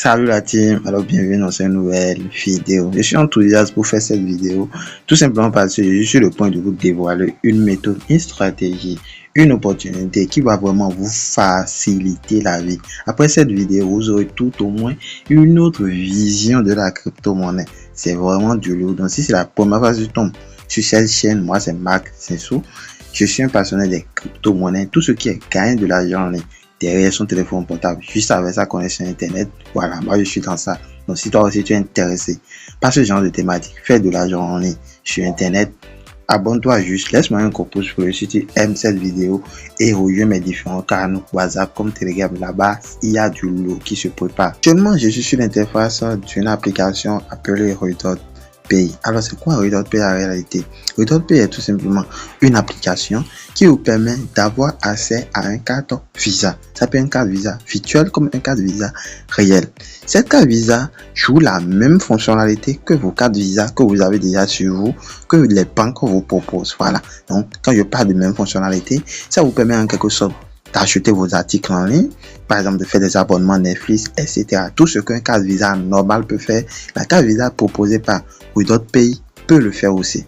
Salut la team, alors bienvenue dans cette nouvelle vidéo. Je suis enthousiaste pour faire cette vidéo tout simplement parce que je suis sur le point de vous dévoiler une méthode, une stratégie, une opportunité qui va vraiment vous faciliter la vie. Après cette vidéo, vous aurez tout au moins une autre vision de la crypto-monnaie. C'est vraiment du lourd. Donc si c'est la première fois que je tombe sur cette chaîne, moi c'est Marc Sensou. Je suis un passionné des crypto-monnaies, tout ce qui est gagner de l'argent en ligne derrière son téléphone portable, juste avec sa connexion internet. Voilà, moi je suis dans ça. Donc si toi aussi tu es intéressé par ce genre de thématique, fais de l'argent en ligne sur internet, abonne-toi juste, laisse-moi un gros pouce bleu si tu aimes cette vidéo et rejoins mes différents canaux WhatsApp comme Telegram. Là-bas, il y a du lourd qui se prépare. Actuellement, je suis sur l'interface d'une application appelée Redot Pay. Alors, c'est quoi Redot Pay en réalité? Redot Pay est tout simplement une application qui vous permet d'avoir accès à un carte Visa. Ça peut être une carte Visa virtuelle comme une carte Visa réelle. Cette carte Visa joue la même fonctionnalité que vos cartes Visa que vous avez déjà sur vous, que les banques vous proposent. Voilà. Donc, quand je parle de même fonctionnalité, ça vous permet en quelque sorte d'acheter vos articles en ligne, par exemple de faire des abonnements Netflix, etc. Tout ce qu'un carte Visa normal peut faire, la carte Visa proposée par Redot Pay peut le faire aussi.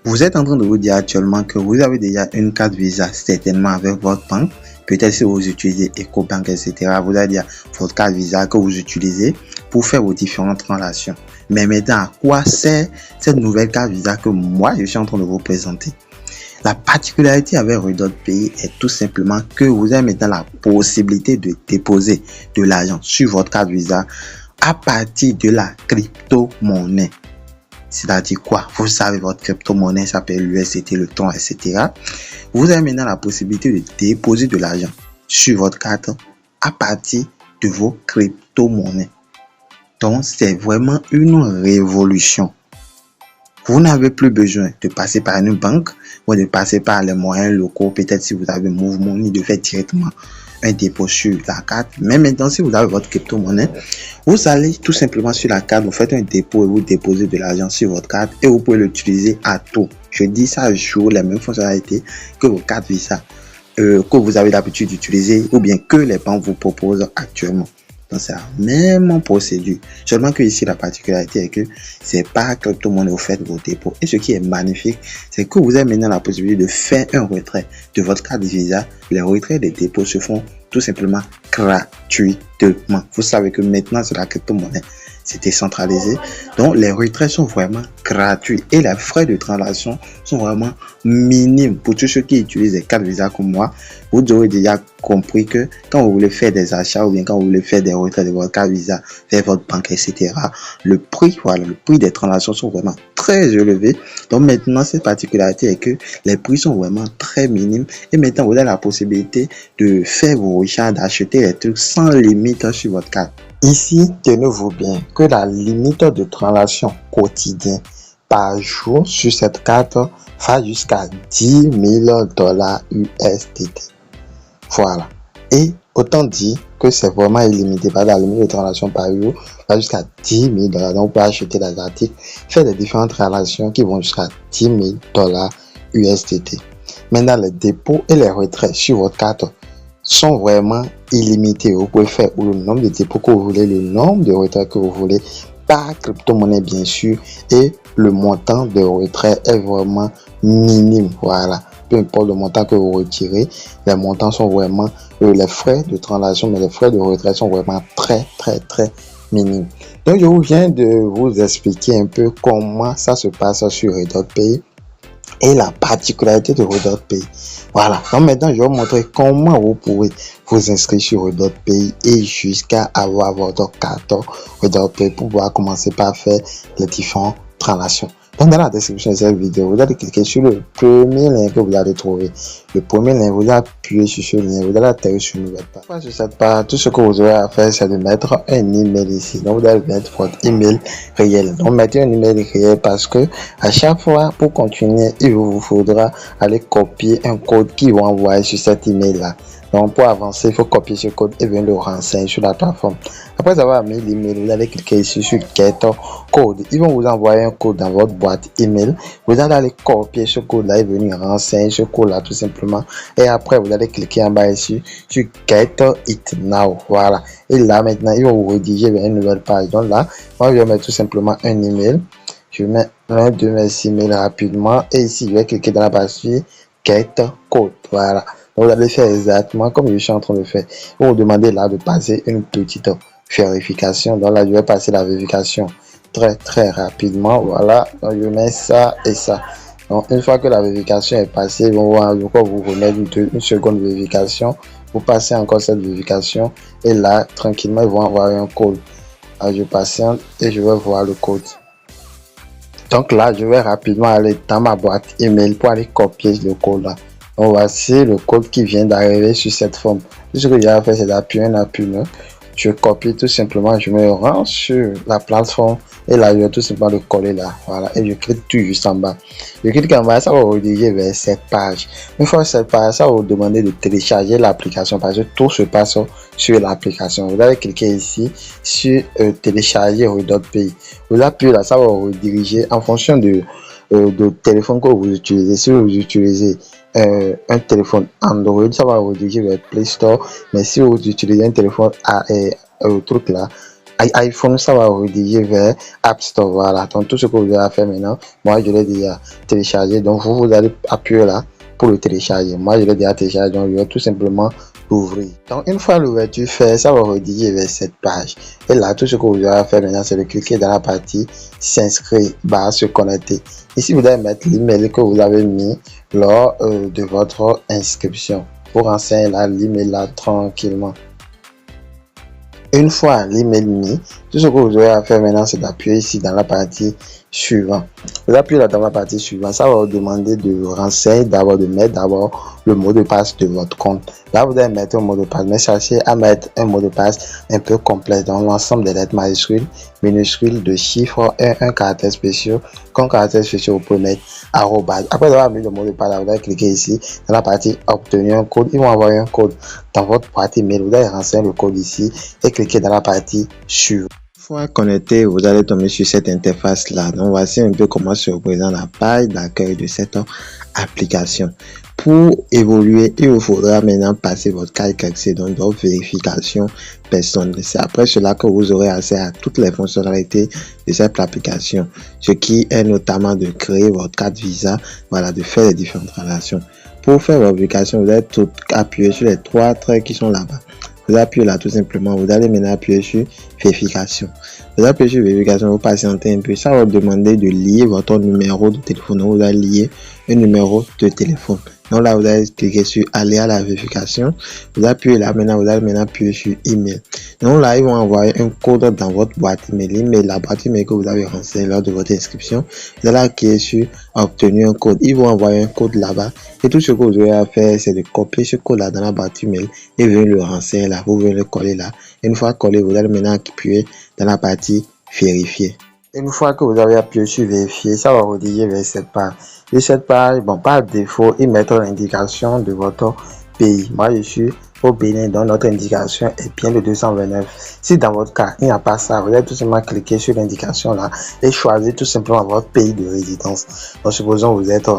Vous êtes en train de vous dire actuellement que vous avez déjà une carte Visa certainement avec votre banque. Peut-être si vous utilisez EcoBank, etc. Vous avez déjà votre carte Visa que vous utilisez pour faire vos différentes transactions. Mais maintenant, à quoi sert cette nouvelle carte Visa que moi, je suis en train de vous présenter? La particularité avec Redot Pay est tout simplement que vous avez maintenant la possibilité de déposer de l'argent sur votre carte Visa à partir de la crypto-monnaie. C'est-à-dire quoi? Vous savez, votre crypto-monnaie s'appelle l'USDT, le Tron, etc. Vous avez maintenant la possibilité de déposer de l'argent sur votre carte à partir de vos crypto-monnaies. Donc, c'est vraiment une révolution. Vous n'avez plus besoin de passer par une banque ou de passer par les moyens locaux. Peut-être si vous avez Mouvement, de faire directement un dépôt sur la carte. Mais maintenant, si vous avez votre crypto-monnaie, vous allez tout simplement sur la carte, vous faites un dépôt et vous déposez de l'argent sur votre carte et vous pouvez l'utiliser à tout. Je dis ça joue les mêmes fonctionnalités que vos cartes Visa que vous avez l'habitude d'utiliser ou bien que les banques vous proposent actuellement. Donc c'est la même procédure. Seulement que ici la particularité est que c'est pas crypto-monnaie vous faites vos dépôts. Et ce qui est magnifique, c'est que vous avez maintenant la possibilité de faire un retrait de votre carte Visa. Les retraits des dépôts se font tout simplement gratuitement. Vous savez que maintenant c'est la crypto-monnaie. C'est décentralisé. Donc les retraits sont vraiment gratuits et les frais de transaction sont vraiment minimes. Pour tous ceux qui utilisent des cartes Visa comme moi, vous aurez déjà compris que quand vous voulez faire des achats ou bien quand vous voulez faire des retraits de votre carte Visa vers votre banque, etc., le prix des transactions sont vraiment très élevés. Donc maintenant, cette particularité est que les prix sont vraiment très minimes et maintenant vous avez la possibilité de faire vos recherches, d'acheter les trucs sans limite sur votre carte. Ici, tenez-vous bien que la limite de transaction quotidienne par jour sur cette carte va jusqu'à 10 000 $ USDT. Voilà. Et autant dire que c'est vraiment illimité. Par la limite de transaction par jour va jusqu'à 10 000 $. Donc, vous pouvez acheter des articles, faire des différentes transactions qui vont jusqu'à 10 000 $ USDT. Maintenant, les dépôts et les retraits sur votre carte sont vraiment illimités. Vous pouvez faire le nombre de dépôts que vous voulez, le nombre de retraits que vous voulez, par crypto-monnaie bien sûr, et le montant de retrait est vraiment minime. Voilà. Peu importe le montant que vous retirez, les montants sont vraiment, les frais de transaction, mais les frais de retrait sont vraiment très minimes. Donc, je viens de vous expliquer un peu comment ça se passe sur Redot Pay et la particularité de Redot Pay. Voilà. Donc maintenant, je vais vous montrer comment vous pouvez vous inscrire sur Redot Pay et jusqu'à avoir votre carte Redot Pay pour pouvoir commencer par faire les différentes transactions. Donc dans la description de cette vidéo, vous allez cliquer sur le premier lien que vous allez trouver. Le premier lien, vous allez appuyer sur ce lien, vous allez atterrir sur une nouvelle page. Sur cette page, tout ce que vous aurez à faire, c'est de mettre un email ici. Donc vous allez mettre votre email réel. Donc mettez un email réel parce que à chaque fois, pour continuer, il vous faudra aller copier un code qui va envoyer sur cet email là. Donc, pour avancer, il faut copier ce code et venir le renseigner sur la plateforme. Après avoir mis l'email, vous allez cliquer ici sur Get Code. Ils vont vous envoyer un code dans votre boîte email. Vous allez aller copier ce code-là et venir renseigner ce code-là tout simplement. Et après, vous allez cliquer en bas ici sur Get It Now. Voilà. Et là, maintenant, ils vont vous rédiger vers une nouvelle page. Donc là, moi, je vais mettre tout simplement un email. Je mets un de mes emails rapidement. Et ici, je vais cliquer dans la partie Get Code. Voilà. Donc, vous allez faire exactement comme je suis en train de faire. Vous vous demandez là de passer une petite vérification. Donc là, je vais passer la vérification très rapidement. Voilà. Donc, je mets ça et ça. Donc, une fois que la vérification est passée, ils vont encore vous remettre une seconde vérification. Vous passez encore cette vérification. Et là, tranquillement, ils vont avoir un code. Alors, je patiente et je vais voir le code. Donc là, je vais rapidement aller dans ma boîte email pour aller copier le code là. Donc voici le code qui vient d'arriver sur cette forme. Tout ce que j'ai à faire, c'est d'appuyer un appui. Je copie tout simplement, je me rends sur la plateforme et là, je vais tout simplement le coller là. Voilà, et je clique tout juste en bas. Je clique en bas, ça va vous rediriger vers cette page. Une fois cette page, ça va vous demander de télécharger l'application parce que tout se passe sur l'application. Vous allez cliquer ici sur télécharger ou d'autres pays. Vous appuyez là, ça va vous rediriger en fonction de téléphone que vous utilisez. Si vous utilisez un téléphone Android, ça va vous diriger vers Play Store. Mais si vous utilisez un téléphone truc là, iPhone, ça va vous diriger vers App Store. Voilà. Donc tout ce que vous avez à faire maintenant, moi je l'ai déjà téléchargé. Donc vous allez appuyer là pour le télécharger. Moi je l'ai déjà téléchargé. Donc je vais tout simplement l'ouvrir. Donc une fois l'ouverture fait, ça va rediriger vers cette page. Et là, tout ce que vous avez à faire maintenant, c'est de cliquer dans la partie s'inscrire, se connecter. Ici, vous allez mettre l'email que vous avez mis lors de votre inscription. Pour renseigner l'email là tranquillement. Une fois l'email mis, tout ce que vous aurez à faire maintenant, c'est d'appuyer ici dans la partie suivante. Vous appuyez là dans la partie suivante, ça va vous demander de renseigner, d'abord de mettre d'abord le mot de passe de votre compte. Là, vous allez mettre un mot de passe, mais cherchez à mettre un mot de passe un peu complet dans l'ensemble des lettres majuscules, minuscules, de chiffres et un caractère spécial. Comme caractère spécial, vous pouvez mettre arrobase. Après avoir mis le mot de passe, vous allez cliquer ici dans la partie obtenir un code. Ils vont envoyer un code dans votre boîte email. Vous allez renseigner le code ici et cliquer dans la partie suivante. Une fois connecté, vous allez tomber sur cette interface là. Donc voici un peu comment se représente la page d'accueil de cette application. Pour évoluer, il vous faudra maintenant passer votre carte d'accès, donc votre vérification personnelle. C'est après cela que vous aurez accès à toutes les fonctionnalités de cette application, ce qui est notamment de créer votre carte Visa, voilà, de faire les différentes transactions. Pour faire votre vérification, vous allez tout appuyer sur les trois traits qui sont là-bas. Vous appuyez là tout simplement, vous allez maintenant appuyer sur vérification. Vous appuyez sur vérification, vous patientez un peu, ça va vous demander de lier votre numéro de téléphone. Donc vous allez lier un numéro de téléphone. Donc là, vous allez cliquer sur aller à la vérification. Vous appuyez là, maintenant, vous allez maintenant appuyer sur email. Donc là, ils vont envoyer un code dans votre boîte email. La boîte email que vous avez renseignée lors de votre inscription. Vous allez cliquer sur obtenir un code. Ils vont envoyer un code là-bas. Et tout ce que vous aurez à faire, c'est de copier ce code là dans la boîte email et venir le renseigner là. Vous venez le coller là. Une fois collé, vous allez maintenant appuyer dans la partie vérifier. Une fois que vous avez appuyé sur vérifier, ça va rediriger vers cette page. Et cette page, bon, par défaut, ils mettent l'indication de votre pays. Moi, je suis au Bénin, donc notre indication est bien le 229. Si dans votre cas, il n'y a pas ça, vous allez tout simplement cliquer sur l'indication là et choisir tout simplement votre pays de résidence. Donc, supposons que vous êtes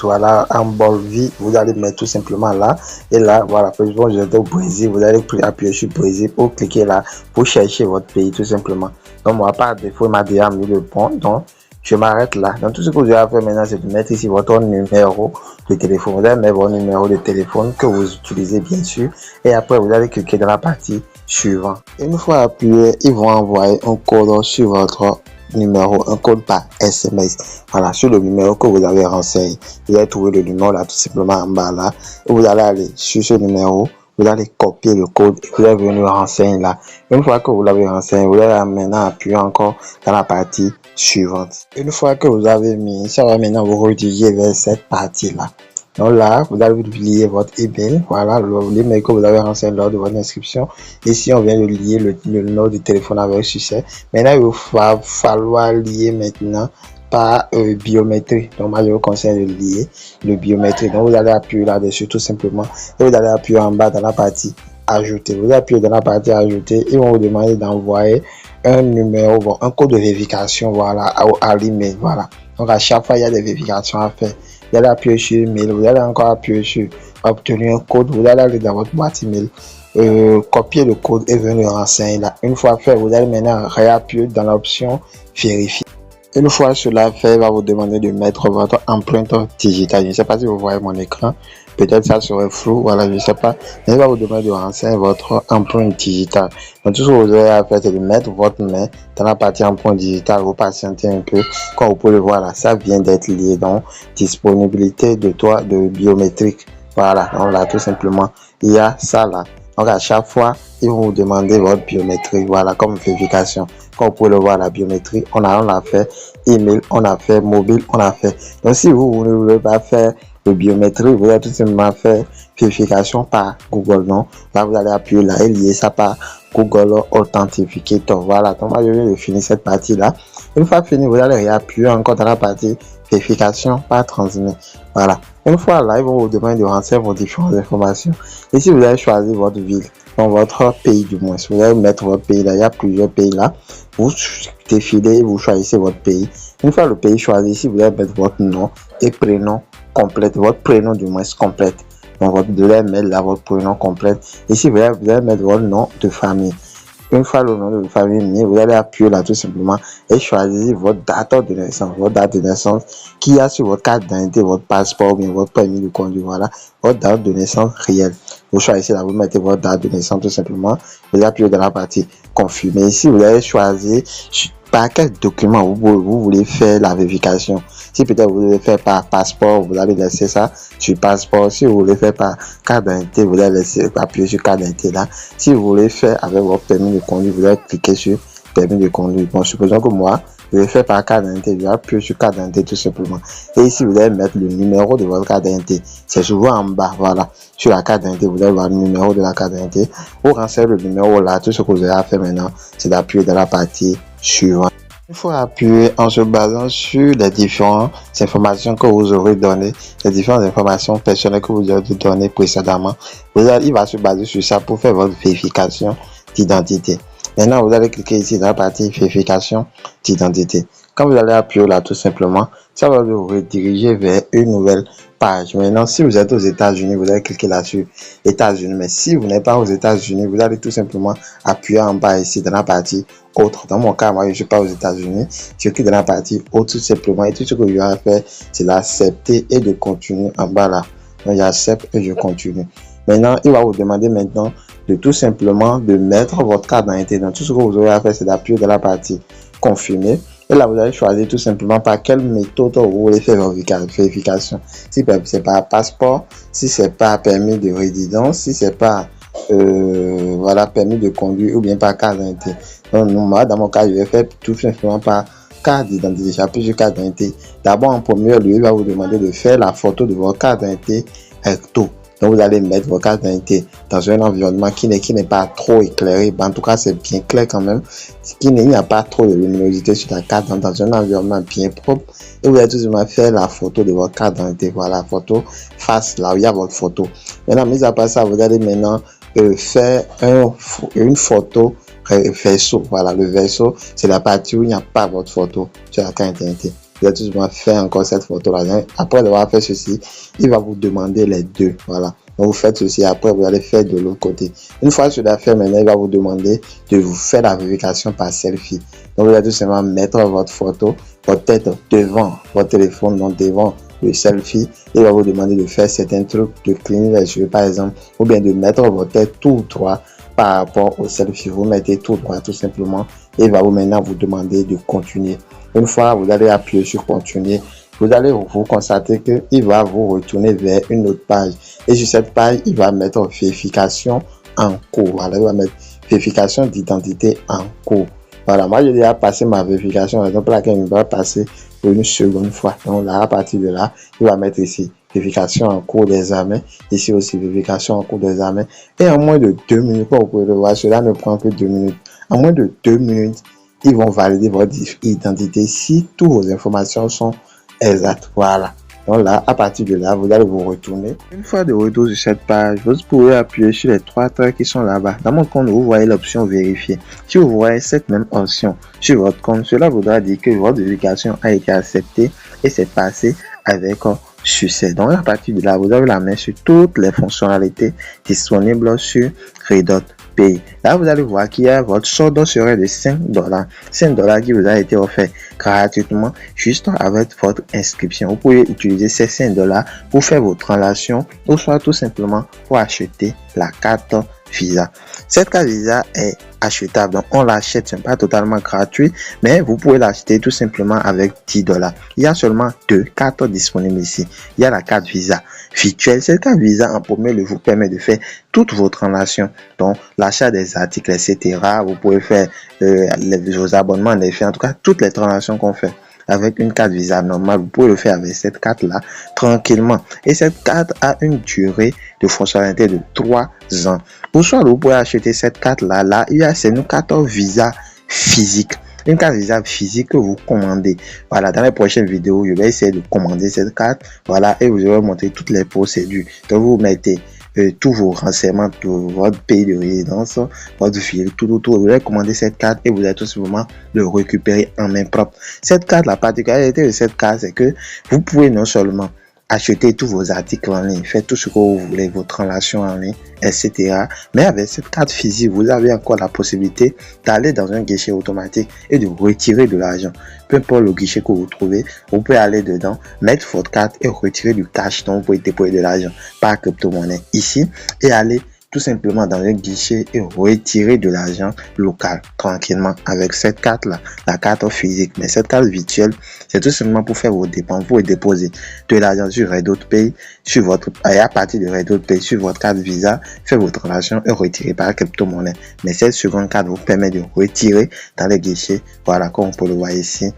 voilà, en Bolivie, vous allez mettre tout simplement là. Et là, voilà, par exemple, vous êtes au Brésil, vous allez appuyer sur Brésil ou cliquer là pour chercher votre pays tout simplement. Donc, moi, par défaut, il m'a déjà mis le point. Donc, je m'arrête là. Donc, tout ce que vous avez à faire maintenant, c'est de mettre ici votre numéro de téléphone. Vous allez mettre votre numéro de téléphone que vous utilisez, bien sûr. Et après, vous allez cliquer dans la partie suivante. Une fois appuyé, ils vont envoyer un code sur votre numéro, un code par SMS. Voilà, sur le numéro que vous avez renseigné. Vous allez trouver le numéro là, tout simplement en bas là. Et vous allez aller sur ce numéro. Vous allez copier le code et vous allez venir le renseigner là. Une fois que vous l'avez renseigné, vous allez maintenant appuyer encore dans la partie suivante. Une fois que vous avez mis, ça va maintenant vous rediriger vers cette partie là. Donc là, vous allez lier votre email, voilà, l'email que vous avez renseigné lors de votre inscription. Ici, on vient de lier le numéro de téléphone avec succès. Maintenant, il va falloir lier maintenant par biométrie. Donc moi je vous conseille de lier le biométrie. Donc vous allez appuyer là-dessus tout simplement et vous allez appuyer en bas dans la partie ajouter. Vous appuyez dans la partie ajouter, ils vont vous demander d'envoyer un numéro, bon, un code de vérification, voilà, à l'email, voilà. Donc à chaque fois il y a des vérifications à faire. Vous allez appuyer sur email, vous allez encore appuyer sur obtenir un code, vous allez aller dans votre boîte email, copier le code et venir le renseigner là. Une fois fait, vous allez maintenant réappuyer dans l'option vérifier. Une fois cela fait, il va vous demander de mettre votre empreinte digitale. Je ne sais pas si vous voyez mon écran. Peut-être ça serait flou, voilà, je ne sais pas. Mais il va vous demander de renseigner votre empreinte digitale. Donc tout ce que vous avez à faire, c'est de mettre votre main dans la partie empreinte digitale. Vous patientez un peu. Comme vous pouvez le voir là, ça vient d'être lié. Donc, disponibilité de biométrique. Voilà, donc là, tout simplement, il y a ça là. Donc à chaque fois, ils vont vous demander votre biométrie, voilà, comme vérification. Comme vous pouvez le voir, la biométrie, on a fait email, on a fait mobile, on a fait. Donc si vous ne voulez pas faire de biométrie, vous allez tout simplement faire vérification par Google, non? Là, vous allez appuyer là et lier ça par Google Authenticator. Voilà, donc moi je viens de finir cette partie-là. Une fois fini, vous allez réappuyer encore dans la partie vérification par transmet. Voilà. Une fois là, ils vont vous demander de renseigner vos différentes informations. Et si vous avez choisi votre ville, dans votre pays du moins, si vous allez mettre votre pays là, il y a plusieurs pays là, vous défilez, vous choisissez votre pays. Une fois le pays choisi, si vous allez mettre votre nom et prénom complète, votre prénom du moins complète. Donc vous allez mettre là votre prénom complète. Et si vous allez mettre votre nom de famille. Une fois le nom de famille mis, vous allez appuyer là tout simplement et choisir votre date de naissance. Votre date de naissance qui a sur votre carte d'identité, votre passeport ou bien votre permis de conduire. Voilà, votre date de naissance réelle. Vous choisissez là, vous mettez votre date de naissance tout simplement. Vous appuyez dans la partie confirmer. Ici, vous allez choisir par quel document vous voulez faire la vérification. Si peut-être vous voulez faire par passeport, vous allez laisser ça sur passeport. Si vous voulez faire par carte d'identité, vous allez laisser appuyer sur carte d'identité là. Si vous voulez faire avec votre permis de conduire, vous allez cliquer sur permis de conduire. Bon, supposons que moi, je vais faire par carte d'identité, je vais appuyer sur carte d'identité tout simplement. Et ici, vous allez mettre le numéro de votre carte d'identité. C'est souvent en bas, voilà. Sur la carte d'identité, vous allez voir le numéro de la carte d'identité. Vous renseignez le numéro là. Tout ce que vous avez à faire maintenant, c'est d'appuyer dans la partie suivante. Il faut appuyer en se basant sur les différentes informations que vous aurez données, les différentes informations personnelles que vous aurez données précédemment. Il va se baser sur ça pour faire votre vérification d'identité. Maintenant, vous allez cliquer ici dans la partie vérification d'identité. Quand vous allez appuyer là, tout simplement, ça va vous rediriger vers une nouvelle page. Maintenant, si vous êtes aux États-Unis, vous allez cliquer là sur États-Unis. Mais si vous n'êtes pas aux États-Unis, vous allez tout simplement appuyer en bas ici dans la partie autre. Dans mon cas, moi, je ne suis pas aux États-Unis. Je clique dans la partie autre tout simplement. Et tout ce que je vais faire, c'est l'accepter et de continuer en bas là. Donc, j'accepte et je continue. Maintenant, il va vous demander maintenant de tout simplement de mettre votre carte d'identité. Donc, tout ce que vous aurez à faire, c'est d'appuyer dans la partie confirmer. Et là, vous allez choisir tout simplement par quelle méthode vous voulez faire vérification. Si c'est pas passeport, si c'est pas permis de résidence, si c'est pas voilà, permis de conduire ou bien par carte d'identité. Donc, moi, dans mon cas, je vais faire tout simplement par carte d'identité. J'appuie sur carte d'identité. D'abord, en premier lieu, il va vous demander de faire la photo de votre carte d'identité recto. Donc, vous allez mettre votre carte d'identité dans un environnement qui n'est pas trop éclairé. En tout cas, c'est bien clair quand même. Il n'y a pas trop de luminosité sur la carte, dans un environnement bien propre. Et vous allez tout simplement faire la photo de votre carte d'identité. Voilà, la photo face là où il y a votre photo. Maintenant, mis à part ça, vous allez maintenant faire une photo verso. Voilà, le verso, c'est la partie où il n'y a pas votre photo sur la carte d'identité. Vous allez tout simplement faire encore cette photo là. Après avoir fait ceci, il va vous demander les deux. Voilà. Donc vous faites ceci, après vous allez faire de l'autre côté. Une fois cela fait, maintenant il va vous demander de vous faire la vérification par selfie. Donc vous allez tout simplement mettre votre photo, votre tête devant votre téléphone, donc devant le selfie. Il va vous demander de faire certains trucs, de cligner les yeux par exemple, ou bien de mettre votre tête tout droit par rapport au selfie. Vous mettez tout droit tout simplement et il va maintenant vous demander de continuer. Une fois vous allez appuyer sur continuer, vous allez vous constater qu'il va vous retourner vers une autre page. Et sur cette page, il va mettre vérification en cours. Voilà, il va mettre vérification d'identité en cours. Voilà, moi j'ai déjà passé ma vérification, donc pour laquelle il va passer pour une seconde fois. Donc là, à partir de là, il va mettre ici vérification en cours d'examen. Ici aussi, vérification en cours d'examen. Et en moins de 2 minutes, comme vous pouvez le voir, cela ne prend que 2 minutes. En moins de 2 minutes, ils vont valider votre identité si toutes vos informations sont exactes. Voilà. Donc là, à partir de là, vous allez vous retourner. Une fois de retour sur cette page, vous pouvez appuyer sur les 3 traits qui sont là-bas. Dans mon compte, vous voyez l'option vérifier. Si vous voyez cette même option sur votre compte, cela voudra dire que votre vérification a été acceptée et c'est passé avec succès. Donc à partir de là, vous avez la main sur toutes les fonctionnalités disponibles sur Redot Pay. Là, vous allez voir qu'il y a votre solde serait de $5. $5 qui vous a été offert gratuitement juste avec votre inscription. Vous pouvez utiliser ces $5 pour faire vos transactions ou soit tout simplement pour acheter la carte Visa. Cette carte Visa est achetable, donc on l'achète, ce n'est pas totalement gratuit, mais vous pouvez l'acheter tout simplement avec $10. Il y a seulement 2 cartes disponibles ici. Il y a la carte Visa virtuelle. Cette carte Visa en premier lieu vous permet de faire toutes vos transactions, donc l'achat des articles, etc. Vous pouvez faire vos abonnements, en tout cas toutes les transactions qu'on fait. Avec une carte Visa normale, vous pouvez le faire avec cette carte-là tranquillement. Et cette carte a une durée de fonctionnalité de 3 ans. Pour soit vous pouvez acheter cette carte-là. Là, c'est une carte Visa physique. Une carte Visa physique que vous commandez. Voilà, dans les prochaines vidéos, je vais essayer de commander cette carte. Voilà, et vous aurez montré toutes les procédures. Donc, vous mettez tous vos renseignements, tout votre pays de résidence, votre ville, tout. Vous allez commander cette carte et vous allez tout simplement le récupérer en main propre. Cette carte, la particularité de cette carte, c'est que vous pouvez non seulement acheter tous vos articles en ligne, faire tout ce que vous voulez, vos transactions en ligne, etc. Mais avec cette carte physique, vous avez encore la possibilité d'aller dans un guichet automatique et de retirer de l'argent. Peu importe le guichet que vous trouvez, vous pouvez aller dedans, mettre votre carte et retirer du cash, donc vous pouvez déposer de l'argent par crypto-monnaie ici et aller tout simplement dans un guichet et retirer de l'argent local tranquillement avec cette carte là, la carte physique. Mais cette carte virtuelle, c'est tout simplement pour faire vos dépenses, pour déposer de l'argent sur Redot Pay, sur votre, et à partir de Redot Pay sur votre carte Visa, faire vos transactions et retirer par crypto-monnaie. Mais cette seconde carte vous permet de retirer dans les guichets, voilà, comme on peut le voir ici,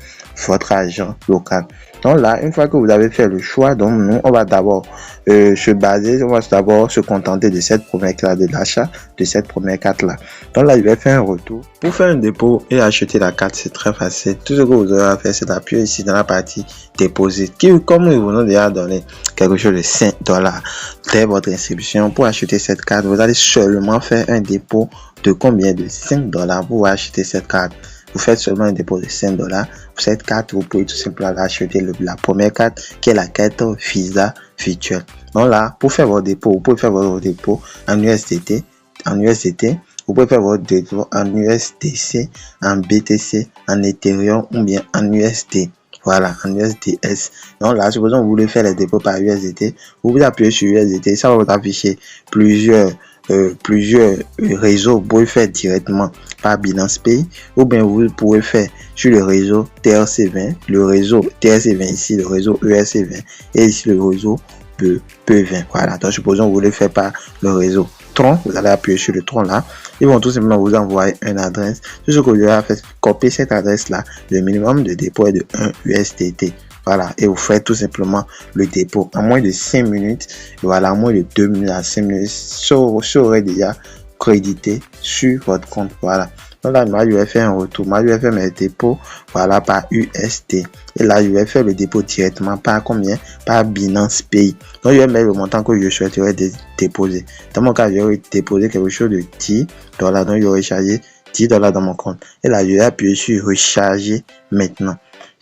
votre argent local. Donc là, une fois que vous avez fait le choix, donc nous, on va d'abord se contenter de cette première carte de l'achat, de cette première carte là. Donc là, je vais faire un retour. Pour faire un dépôt et acheter la carte, c'est très facile. Tout ce que vous aurez à faire, c'est d'appuyer ici dans la partie déposer, qui, comme nous vous avons déjà donné quelque chose de $5 dès votre inscription. Pour acheter cette carte, vous allez seulement faire un dépôt de combien? De $5 pour acheter cette carte. Vous faites seulement un dépôt de $5. Pour cette carte, vous pouvez tout simplement acheter la première carte qui est la carte Visa virtuelle. Donc là, pour faire votre dépôt, vous pouvez faire votre dépôt en USDT, vous pouvez faire votre dépôt en USDC, en BTC, en Ethereum ou bien en USD. Voilà, en USDS. Donc là, supposons que vous voulez faire les dépôts par USDT, vous pouvez appuyer sur USDT, ça va vous afficher plusieurs réseaux. Vous pouvez faire directement par Binance Pay ou bien vous pouvez faire sur le réseau TRC20, le réseau TRC20 ici, le réseau ERC20 et ici le réseau P20. Voilà, donc supposons que vous voulez faire par le réseau Tron, vous allez appuyer sur le Tron là, ils vont tout simplement vous envoyer une adresse. Tout ce que vous allez faire, copier cette adresse là, le minimum de dépôt est de 1 USDT. Voilà, et vous faites tout simplement le dépôt en moins de 5 minutes. Voilà, en moins de 2 minutes à 5 minutes, ça aurait déjà crédité sur votre compte. Voilà. Donc là, moi, je vais faire un retour. Moi, je vais faire mes dépôts, voilà, par UST. Et là, je vais faire le dépôt directement par combien? Par Binance Pay. Donc, je vais mettre le montant que je souhaiterais déposer. Dans mon cas, je vais déposer quelque chose de $10. Donc, je vais recharger $10 dans mon compte. Et là, je vais appuyer sur recharger maintenant.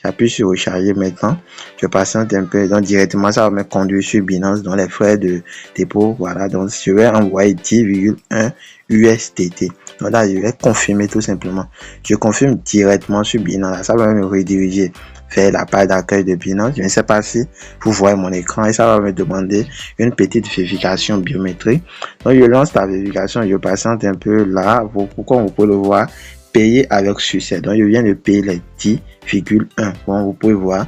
J'appuie sur recharger maintenant. Je patiente un peu. Donc, directement, ça va me conduire sur Binance dans les frais de dépôt. Voilà. Donc, je vais envoyer 10,1 USDT. Donc là, je vais confirmer tout simplement. Je confirme directement sur Binance. Ça va me rediriger vers la page d'accueil de Binance. Je ne sais pas si vous voyez mon écran et ça va me demander une petite vérification biométrique. Donc, je lance la vérification. Je patiente un peu là. Comme vous pouvez le voir, payer avec succès. Donc, je viens de payer les 10,1. Bon, vous pouvez voir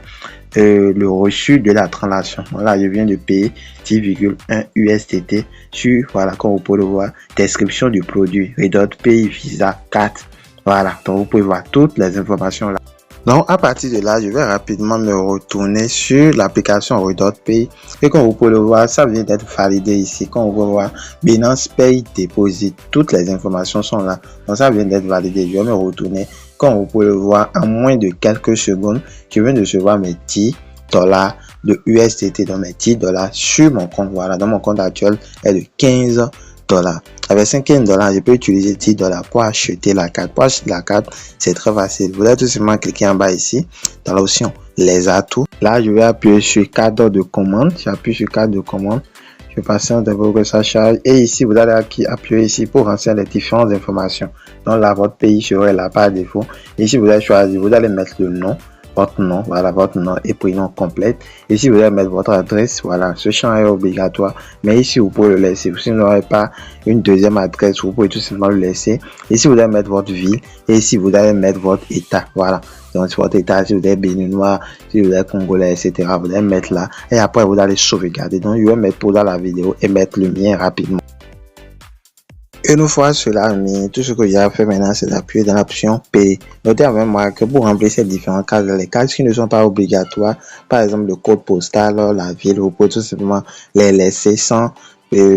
le reçu de la transaction. Voilà, je viens de payer 10,1 USDT sur, voilà, comme vous pouvez le voir, description du produit, Redot Pay Visa 4. Voilà, donc vous pouvez voir toutes les informations là. Donc, à partir de là, je vais rapidement me retourner sur l'application Redot-Pay. Et comme vous pouvez le voir, ça vient d'être validé ici. Comme vous pouvez voir, Binance Pay Deposit. Toutes les informations sont là. Donc, ça vient d'être validé. Je vais me retourner. Comme vous pouvez le voir, en moins de quelques secondes, je viens de recevoir mes $10 de USDT, donc mes $10 sur mon compte. Voilà, dans mon compte actuel est de $15. Avec ces $15, je peux utiliser $10 pour acheter la carte. Pour acheter la carte, c'est très facile. Vous allez tout simplement cliquer en bas ici, dans l'option les atouts. Là, je vais appuyer sur cadre de commande. J'appuie sur cadre de commande. Je patiente un peu que ça charge. Et ici, vous allez appuyer ici pour renseigner les différentes informations. Donc là, votre pays serait là par défaut. Ici, vous allez choisir, vous allez mettre le nom. Votre nom, voilà, votre nom et prénom complète. Ici, vous allez mettre votre adresse, voilà, ce champ est obligatoire, mais ici, vous pouvez le laisser. Si vous n'aurez pas une deuxième adresse, vous pouvez tout simplement le laisser. Ici, vous allez mettre votre ville et ici, vous allez mettre votre état, voilà. Donc, si votre état, si vous êtes béninois, si vous êtes congolais, etc., vous allez mettre là et après, vous allez sauvegarder. Donc, je vais mettre pour dans la vidéo et mettre le mien rapidement. Une fois cela mis, tout ce que j'ai à faire maintenant, c'est d'appuyer dans l'option Payer. Notez avec moi que pour remplir ces différents cases, les cases qui ne sont pas obligatoires, par exemple le code postal, la ville, vous pouvez tout simplement les laisser sans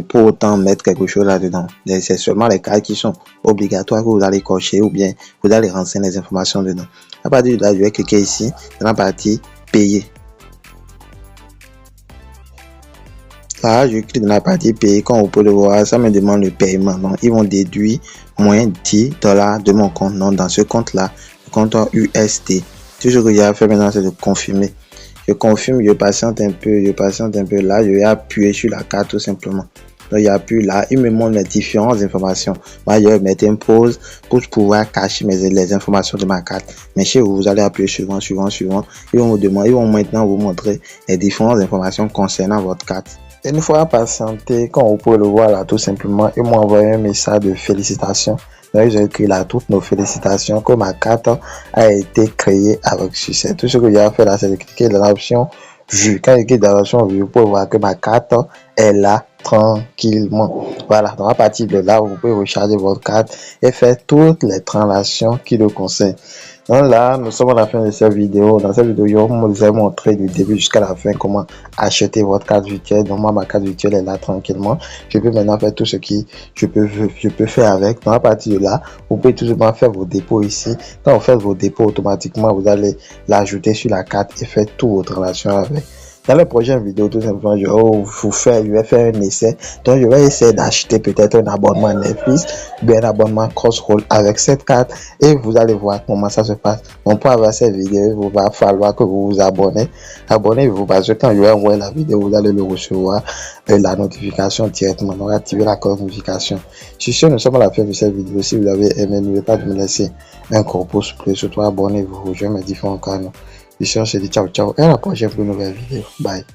pour autant mettre quelque chose là-dedans. C'est seulement les cases qui sont obligatoires que vous allez cocher ou bien vous allez renseigner les informations dedans. À partir de là, je vais cliquer ici dans la partie Payer. Là, je clique dans la partie payer. Comme vous pouvez le voir, ça me demande le paiement. Donc, ils vont déduire moins $10 de mon compte. Donc, dans ce compte-là, le compte USD. Tout ce que j'ai à faire maintenant, c'est de confirmer. Je confirme, je patiente un peu, Là, je vais appuyer sur la carte tout simplement. Donc, j'appuie là, il me montre les différentes informations. Moi, je vais mettre une pause pour pouvoir cacher les informations de ma carte. Mais chez vous, vous allez appuyer suivant. Ils vont maintenant vous montrer les différentes informations concernant votre carte. Une fois patienté, comme vous pouvez le voir là, tout simplement, ils m'ont envoyé un message de félicitations. Donc, j'ai écrit là toutes nos félicitations que ma carte a été créée avec succès. Tout ce que j'ai à faire là, c'est de cliquer dans l'option vue. Quand je clique dans l'option vue, vous pouvez voir que ma carte est là tranquillement. Voilà, donc à partir de là, vous pouvez recharger votre carte et faire toutes les transactions qui le concernent. Donc là, nous sommes à la fin de cette vidéo. Dans cette vidéo, je vous ai montré du début jusqu'à la fin comment acheter votre carte virtuelle. Donc moi, ma carte virtuelle est là tranquillement. Je peux maintenant faire tout ce qui je peux faire avec. Donc à partir de là, vous pouvez tout simplement faire vos dépôts ici. Quand vous faites vos dépôts, automatiquement, vous allez l'ajouter sur la carte et faire toutes vos transactions avec. Dans la prochaine vidéo, tout simplement, je vais faire un essai. Donc, je vais essayer d'acheter peut-être un abonnement Netflix, bien un abonnement Crossroll avec cette carte et vous allez voir comment ça se passe. Donc, pour avoir cette vidéo, il va falloir que vous vous abonnez. Abonnez-vous parce que quand je vais envoyer la vidéo, vous allez le recevoir la notification directement. Donc, activez la cloche notification. Sur ce, nous sommes à la fin de cette vidéo. Si vous avez aimé, n'oubliez pas de me laisser un gros pouce bleu. Surtout, abonnez-vous, rejoignez mes différents canaux. Je suis dit ciao ciao et à la prochaine pour une nouvelle vidéo. Bye.